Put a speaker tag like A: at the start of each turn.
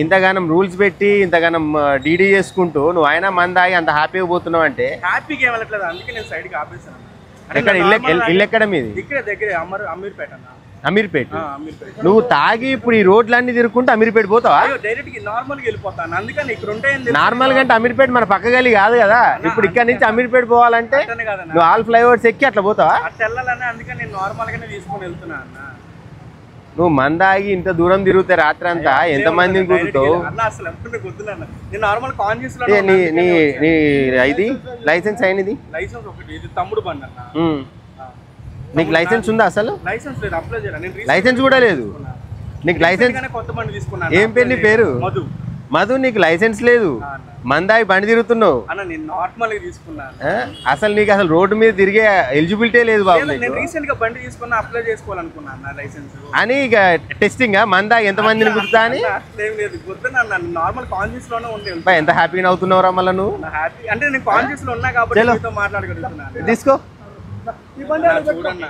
A: ఇంతగానం రూల్స్ పెట్టి ఇంతగానం డీడీ చేసుకుంటూ నువ్వు అయినా మందాగి అంత హ్యాపీగా పోతున్నావు అంటే
B: హ్యాపీగా ఏం వెళ్ళట్లేదు, అందుకే నేను సైడ్కి ఆపేసాను.
A: ఎక్కడ ఇల్లు ఎక్కడ మీది?
B: ఇక్కడ దగ్గర అమీర్పేట అన్న.
A: అమీర్పేట. నువ్వు తాగి ఇప్పుడు ఈ రోడ్లన్నీ తిరుగుకుంటూ అమీర్పేట పోతావా?
B: డైరెక్ట్ గా నార్మల్ గా వెళ్ళిపోతాను, అందుకని ఇక్కడ ఉంటే
A: నార్మల్ గా అంటే అమీర్పేట మన పక్క గలి కాదు కదా. ఇప్పుడు ఇక్కడ నుంచి అమీర్పేట పోవాలంటే నువ్వు ఆల్ ఫ్లైఓవర్స్ ఎక్కి అట్లా పోతావా?
B: అట్లా వెళ్ళాలని అందుకని నేను నార్మల్ గానే తీసుకొని వెళ్తున్నా అన్న.
A: నువ్వు మందాగి ఇంత దూరం తిరుగుతాయి రాత్రి అంతా ఎంత మందిని కుదురుతావు?
B: అసలు నేను నార్మల్ కాన్షియస్ లో
A: నీ ఇది లైసెన్స్ అయినది?
B: లైసెన్స్ ఒకటి, ఇది తమ్ముడు బండి అన్న.
A: నీకు లైసెన్స్ ఉందా అసలు?
B: లైసెన్స్ లేదు, అప్లై చేయాలి.
A: లైసెన్స్ కూడా లేదు నీకు? లైసెన్స్
B: కొత్త బండి తీసుకున్నా.
A: ఏం పేరు నీ పేరు?
B: మధు.
A: మధు, నీకు లైసెన్స్ లేదు, మందాయి బండి తిరుగుతున్నావు
B: అన్న. నేను నార్మల్ గా తీసుకున్నాను.
A: అసలు నీకు అసలు రోడ్డు మీద తిరిగే ఎలిజిబిలిటీ లేదు బాబు.
B: నేను రీసెంట్ గా బండి తీసుకున్నా, అప్లై చేసుకోవాలనుకున్నా లైసెన్స్
A: అని. ఇక టెస్టింగ్ మందాయి ఎంత మందిని గుర్తా అని
B: లేదు, గుర్తున్నా. నార్మల్ కాన్షియస్ లోనే ఉంది.
A: ఎంత హ్యాపీగా అవుతున్నావురా మళ్ళీ నువ్వు?
B: హ్యాపీ అంటే నేను కాన్షియస్ లో ఉన్నా కాబట్టి మీతో మాట్లాడగలుగుతున్నాను.
A: తీసుకో
B: చూడన్నా.